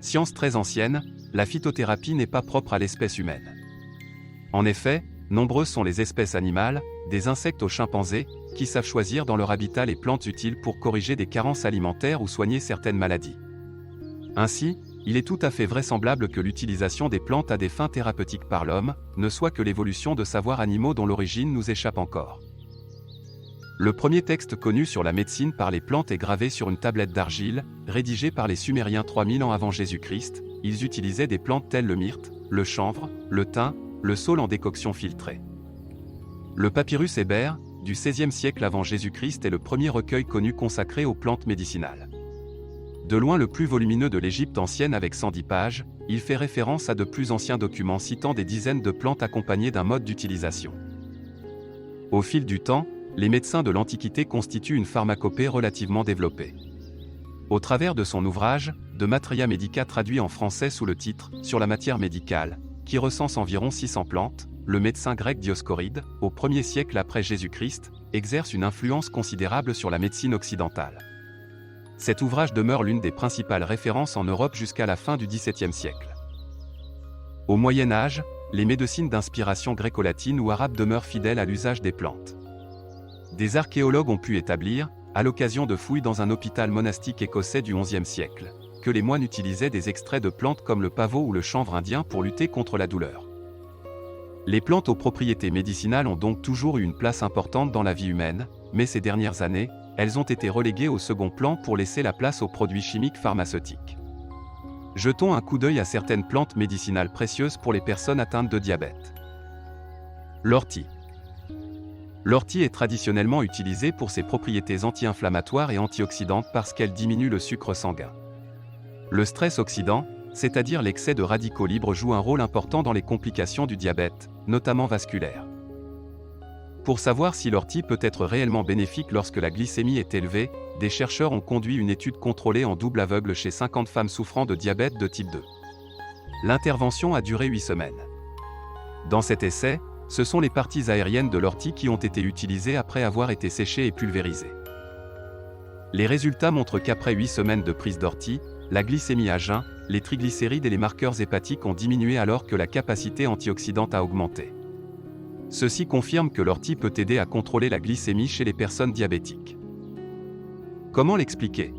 Science très ancienne, la phytothérapie n'est pas propre à l'espèce humaine. En effet, nombreuses sont les espèces animales, des insectes aux chimpanzés, qui savent choisir dans leur habitat les plantes utiles pour corriger des carences alimentaires ou soigner certaines maladies. Ainsi, il est tout à fait vraisemblable que l'utilisation des plantes à des fins thérapeutiques par l'homme ne soit que l'évolution de savoirs animaux dont l'origine nous échappe encore. Le premier texte connu sur la médecine par les plantes est gravé sur une tablette d'argile, rédigé par les Sumériens 3000 ans avant Jésus-Christ. Ils utilisaient des plantes telles le myrte, le chanvre, le thym, le saule en décoction filtrée. Le papyrus Hébert, du XVIe siècle avant Jésus-Christ est le premier recueil connu consacré aux plantes médicinales. De loin le plus volumineux de l'Égypte ancienne avec 110 pages, il fait référence à de plus anciens documents citant des dizaines de plantes accompagnées d'un mode d'utilisation. Au fil du temps, les médecins de l'Antiquité constituent une pharmacopée relativement développée. Au travers de son ouvrage, De Materia Medica traduit en français sous le titre « Sur la matière médicale », qui recense environ 600 plantes, le médecin grec Dioscoride, au 1er siècle après Jésus-Christ, exerce une influence considérable sur la médecine occidentale. Cet ouvrage demeure l'une des principales références en Europe jusqu'à la fin du XVIIe siècle. Au Moyen Âge, les médecines d'inspiration gréco-latine ou arabe demeurent fidèles à l'usage des plantes. Des archéologues ont pu établir, à l'occasion de fouilles dans un hôpital monastique écossais du XIe siècle, que les moines utilisaient des extraits de plantes comme le pavot ou le chanvre indien pour lutter contre la douleur. Les plantes aux propriétés médicinales ont donc toujours eu une place importante dans la vie humaine, mais ces dernières années, elles ont été reléguées au second plan pour laisser la place aux produits chimiques pharmaceutiques. Jetons un coup d'œil à certaines plantes médicinales précieuses pour les personnes atteintes de diabète. L'ortie. L'ortie est traditionnellement utilisée pour ses propriétés anti-inflammatoires et antioxydantes parce qu'elle diminue le sucre sanguin. Le stress oxydant, c'est-à-dire l'excès de radicaux libres, joue un rôle important dans les complications du diabète, notamment vasculaire. Pour savoir si l'ortie peut être réellement bénéfique lorsque la glycémie est élevée, des chercheurs ont conduit une étude contrôlée en double aveugle chez 50 femmes souffrant de diabète de type 2. L'intervention a duré 8 semaines. Dans cet essai, ce sont les parties aériennes de l'ortie qui ont été utilisées après avoir été séchées et pulvérisées. Les résultats montrent qu'après 8 semaines de prise d'ortie, la glycémie à jeun, les triglycérides et les marqueurs hépatiques ont diminué alors que la capacité antioxydante a augmenté. Ceci confirme que l'ortie peut aider à contrôler la glycémie chez les personnes diabétiques. Comment l'expliquer?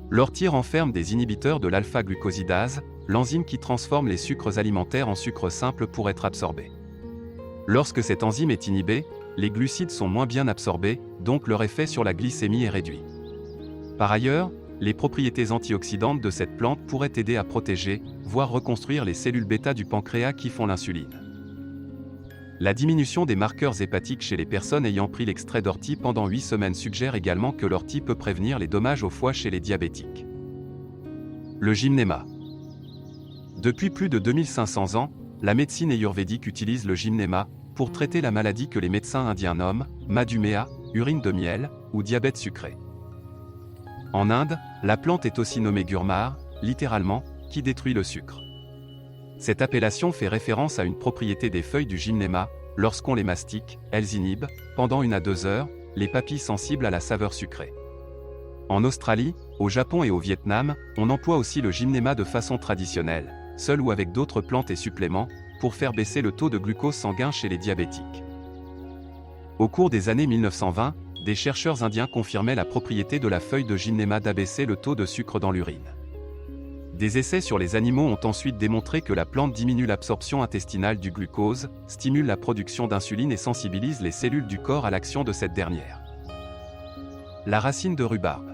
L'ortie renferme des inhibiteurs de l'alpha-glucosidase, l'enzyme qui transforme les sucres alimentaires en sucre simple pour être absorbés. Lorsque cette enzyme est inhibée, les glucides sont moins bien absorbés, donc leur effet sur la glycémie est réduit. Par ailleurs, les propriétés antioxydantes de cette plante pourraient aider à protéger, voire reconstruire les cellules bêta du pancréas qui font l'insuline. La diminution des marqueurs hépatiques chez les personnes ayant pris l'extrait d'ortie pendant 8 semaines suggère également que l'ortie peut prévenir les dommages au foie chez les diabétiques. Le gymnéma. Depuis plus de 2500 ans, la médecine ayurvédique utilise le gymnéma pour traiter la maladie que les médecins indiens nomment madhuméha, urine de miel, ou diabète sucré. En Inde, la plante est aussi nommée gurmar, littéralement, qui détruit le sucre. Cette appellation fait référence à une propriété des feuilles du gymnéma. Lorsqu'on les mastique, elles inhibent, pendant 1 à 2 heures, les papilles sensibles à la saveur sucrée. En Australie, au Japon et au Vietnam, on emploie aussi le gymnéma de façon traditionnelle, seul ou avec d'autres plantes et suppléments, pour faire baisser le taux de glucose sanguin chez les diabétiques. Au cours des années 1920, des chercheurs indiens confirmaient la propriété de la feuille de gymnéma d'abaisser le taux de sucre dans l'urine. Des essais sur les animaux ont ensuite démontré que la plante diminue l'absorption intestinale du glucose, stimule la production d'insuline et sensibilise les cellules du corps à l'action de cette dernière. La racine de rhubarbe.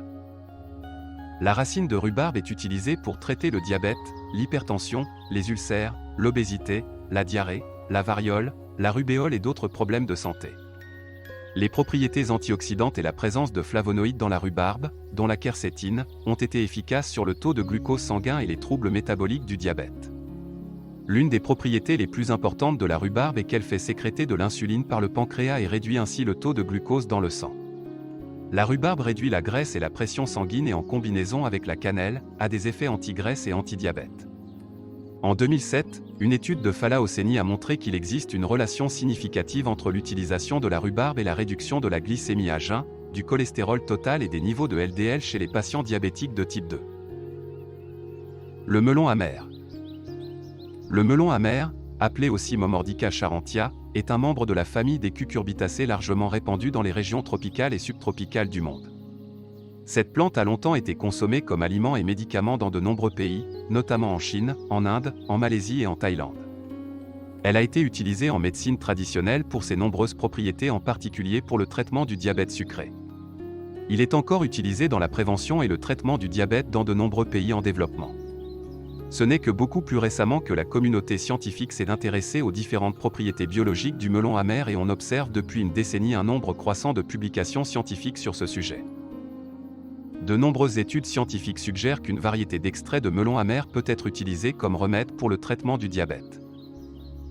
La racine de rhubarbe est utilisée pour traiter le diabète, l'hypertension, les ulcères, l'obésité, la diarrhée, la variole, la rubéole et d'autres problèmes de santé. Les propriétés antioxydantes et la présence de flavonoïdes dans la rhubarbe, dont la quercétine, ont été efficaces sur le taux de glucose sanguin et les troubles métaboliques du diabète. L'une des propriétés les plus importantes de la rhubarbe est qu'elle fait sécréter de l'insuline par le pancréas et réduit ainsi le taux de glucose dans le sang. La rhubarbe réduit la graisse et la pression sanguine et en combinaison avec la cannelle, a des effets anti-graisse et anti-diabète. En 2007, une étude de Fala Hosseini a montré qu'il existe une relation significative entre l'utilisation de la rhubarbe et la réduction de la glycémie à jeun, du cholestérol total et des niveaux de LDL chez les patients diabétiques de type 2. Le melon amer. Le melon amer, appelé aussi Momordica charentia, est un membre de la famille des cucurbitacées largement répandue dans les régions tropicales et subtropicales du monde. Cette plante a longtemps été consommée comme aliment et médicament dans de nombreux pays, notamment en Chine, en Inde, en Malaisie et en Thaïlande. Elle a été utilisée en médecine traditionnelle pour ses nombreuses propriétés, en particulier pour le traitement du diabète sucré. Il est encore utilisé dans la prévention et le traitement du diabète dans de nombreux pays en développement. Ce n'est que beaucoup plus récemment que la communauté scientifique s'est intéressée aux différentes propriétés biologiques du melon amer et on observe depuis une décennie un nombre croissant de publications scientifiques sur ce sujet. De nombreuses études scientifiques suggèrent qu'une variété d'extrait de melon amer peut être utilisée comme remède pour le traitement du diabète.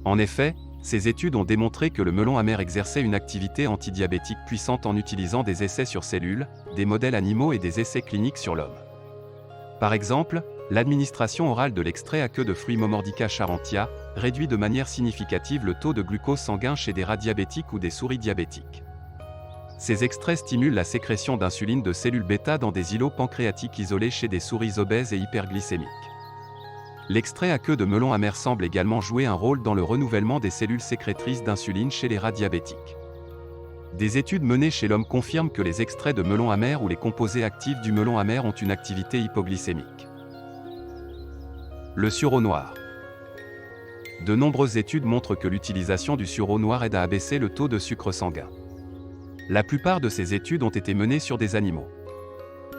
En effet, ces études ont démontré que le melon amer exerçait une activité antidiabétique puissante en utilisant des essais sur cellules, des modèles animaux et des essais cliniques sur l'homme. Par exemple, l'administration orale de l'extrait à queue de fruits Momordica charentia réduit de manière significative le taux de glucose sanguin chez des rats diabétiques ou des souris diabétiques. Ces extraits stimulent la sécrétion d'insuline de cellules bêta dans des îlots pancréatiques isolés chez des souris obèses et hyperglycémiques. L'extrait à queue de melon amer semble également jouer un rôle dans le renouvellement des cellules sécrétrices d'insuline chez les rats diabétiques. Des études menées chez l'homme confirment que les extraits de melon amer ou les composés actifs du melon amer ont une activité hypoglycémique. Le sureau noir. De nombreuses études montrent que l'utilisation du sureau noir aide à abaisser le taux de sucre sanguin. La plupart de ces études ont été menées sur des animaux.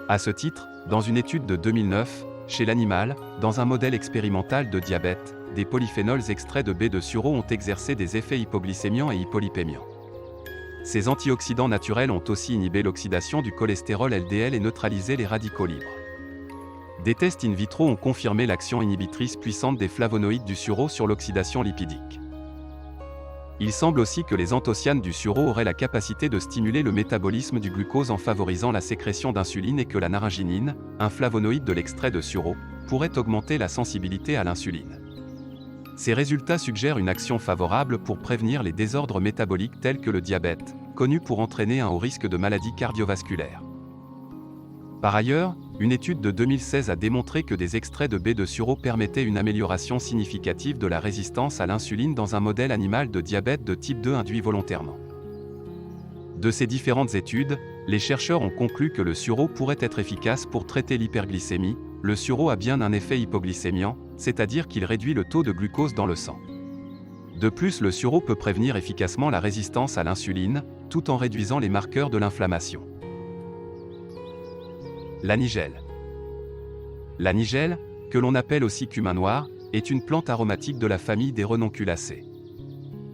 À ce titre, dans une étude de 2009, chez l'animal, dans un modèle expérimental de diabète, des polyphénols extraits de baies de sureau ont exercé des effets hypoglycémiants et hypolipémiants. Ces antioxydants naturels ont aussi inhibé l'oxydation du cholestérol LDL et neutralisé les radicaux libres. Des tests in vitro ont confirmé l'action inhibitrice puissante des flavonoïdes du sureau sur l'oxydation lipidique. Il semble aussi que les anthocyanes du sureau auraient la capacité de stimuler le métabolisme du glucose en favorisant la sécrétion d'insuline et que la naringinine, un flavonoïde de l'extrait de sureau, pourrait augmenter la sensibilité à l'insuline. Ces résultats suggèrent une action favorable pour prévenir les désordres métaboliques tels que le diabète, connu pour entraîner un haut risque de maladies cardiovasculaires. Par ailleurs, une étude de 2016 a démontré que des extraits de baies de sureau permettaient une amélioration significative de la résistance à l'insuline dans un modèle animal de diabète de type 2 induit volontairement. De ces différentes études, les chercheurs ont conclu que le sureau pourrait être efficace pour traiter l'hyperglycémie. Le sureau a bien un effet hypoglycémiant, c'est-à-dire qu'il réduit le taux de glucose dans le sang. De plus, le sureau peut prévenir efficacement la résistance à l'insuline, tout en réduisant les marqueurs de l'inflammation. La nigelle. La nigelle, que l'on appelle aussi cumin noir, est une plante aromatique de la famille des renonculacées.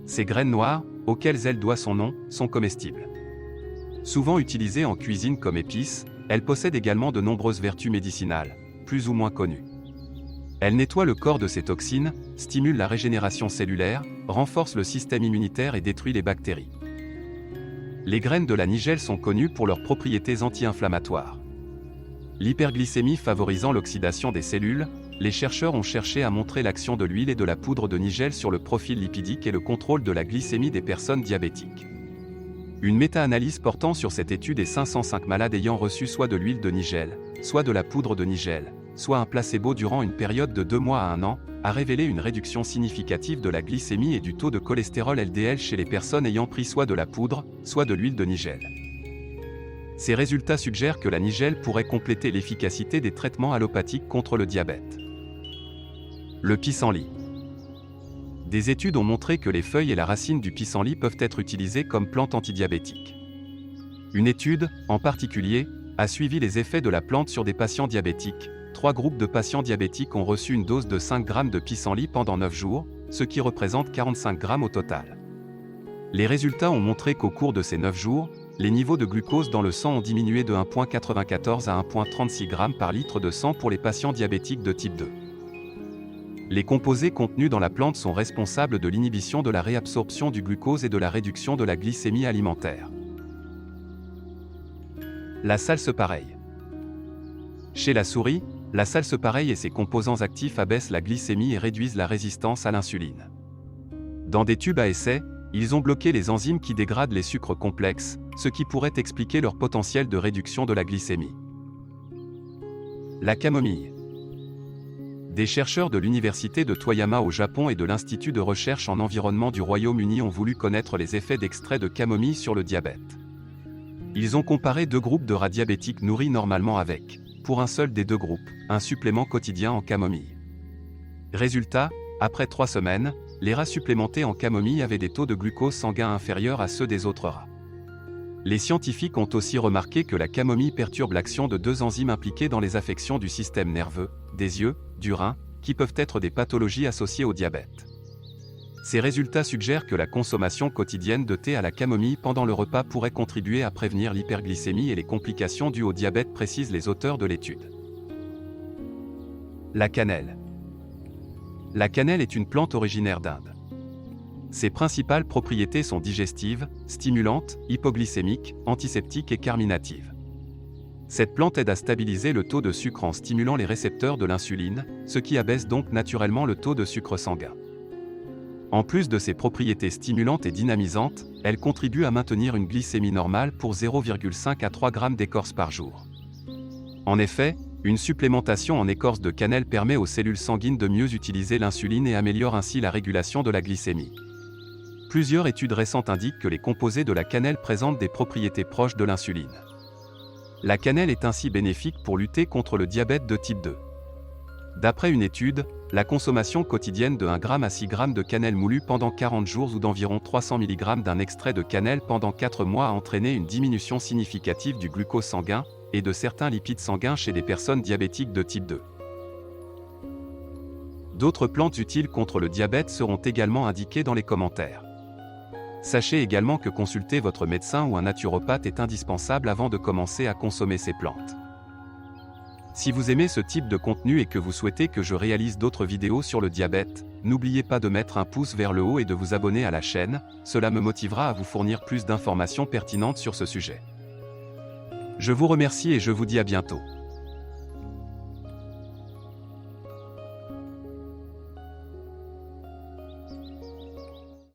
Ses graines noires, auxquelles elle doit son nom, sont comestibles. Souvent utilisée en cuisine comme épice, elle possède également de nombreuses vertus médicinales, plus ou moins connues. Elle nettoie le corps de ses toxines, stimule la régénération cellulaire, renforce le système immunitaire et détruit les bactéries. Les graines de la nigelle sont connues pour leurs propriétés anti-inflammatoires. L'hyperglycémie favorisant l'oxydation des cellules, les chercheurs ont cherché à montrer l'action de l'huile et de la poudre de nigelle sur le profil lipidique et le contrôle de la glycémie des personnes diabétiques. Une méta-analyse portant sur cette étude et 505 malades ayant reçu soit de l'huile de nigelle, soit de la poudre de nigelle, soit un placebo durant une période de 2 mois à 1 an, a révélé une réduction significative de la glycémie et du taux de cholestérol LDL chez les personnes ayant pris soit de la poudre, soit de l'huile de nigelle. Ces résultats suggèrent que la nigelle pourrait compléter l'efficacité des traitements allopathiques contre le diabète. Le pissenlit. Des études ont montré que les feuilles et la racine du pissenlit peuvent être utilisées comme plante antidiabétique. Une étude, en particulier, a suivi les effets de la plante sur des patients diabétiques. 3 groupes de patients diabétiques ont reçu une dose de 5 g de pissenlit pendant 9 jours, ce qui représente 45 g au total. Les résultats ont montré qu'au cours de ces 9 jours, les niveaux de glucose dans le sang ont diminué de 1,94 à 1,36 g par litre de sang pour les patients diabétiques de type 2. Les composés contenus dans la plante sont responsables de l'inhibition de la réabsorption du glucose et de la réduction de la glycémie alimentaire. La salsepareille. Chez la souris, La salsepareil et ses composants actifs abaissent la glycémie et réduisent la résistance à l'insuline. Dans des tubes à essai, ils ont bloqué les enzymes qui dégradent les sucres complexes, ce qui pourrait expliquer leur potentiel de réduction de la glycémie. La camomille. Des chercheurs de l'université de Toyama au Japon et de l'Institut de recherche en environnement du Royaume-Uni ont voulu connaître les effets d'extrait de camomille sur le diabète. Ils ont comparé 2 groupes de rats diabétiques nourris normalement avec, pour un seul des 2 groupes, un supplément quotidien en camomille. Résultat, après 3 semaines, les rats supplémentés en camomille avaient des taux de glucose sanguin inférieurs à ceux des autres rats. Les scientifiques ont aussi remarqué que la camomille perturbe l'action de 2 enzymes impliquées dans les affections du système nerveux, des yeux, du rein, qui peuvent être des pathologies associées au diabète. Ces résultats suggèrent que la consommation quotidienne de thé à la camomille pendant le repas pourrait contribuer à prévenir l'hyperglycémie et les complications dues au diabète, précisent les auteurs de l'étude. La cannelle. La cannelle est une plante originaire d'Inde. Ses principales propriétés sont digestives, stimulantes, hypoglycémiques, antiseptiques et carminatives. Cette plante aide à stabiliser le taux de sucre en stimulant les récepteurs de l'insuline, ce qui abaisse donc naturellement le taux de sucre sanguin. En plus de ses propriétés stimulantes et dynamisantes, elle contribue à maintenir une glycémie normale pour 0,5 à 3 g d'écorce par jour. En effet, une supplémentation en écorce de cannelle permet aux cellules sanguines de mieux utiliser l'insuline et améliore ainsi la régulation de la glycémie. Plusieurs études récentes indiquent que les composés de la cannelle présentent des propriétés proches de l'insuline. La cannelle est ainsi bénéfique pour lutter contre le diabète de type 2. D'après une étude, la consommation quotidienne de 1 g à 6 g de cannelle moulue pendant 40 jours ou d'environ 300 mg d'un extrait de cannelle pendant 4 mois a entraîné une diminution significative du glucose sanguin et de certains lipides sanguins chez des personnes diabétiques de type 2. D'autres plantes utiles contre le diabète seront également indiquées dans les commentaires. Sachez également que consulter votre médecin ou un naturopathe est indispensable avant de commencer à consommer ces plantes. Si vous aimez ce type de contenu et que vous souhaitez que je réalise d'autres vidéos sur le diabète, n'oubliez pas de mettre un pouce vers le haut et de vous abonner à la chaîne, cela me motivera à vous fournir plus d'informations pertinentes sur ce sujet. Je vous remercie et je vous dis à bientôt.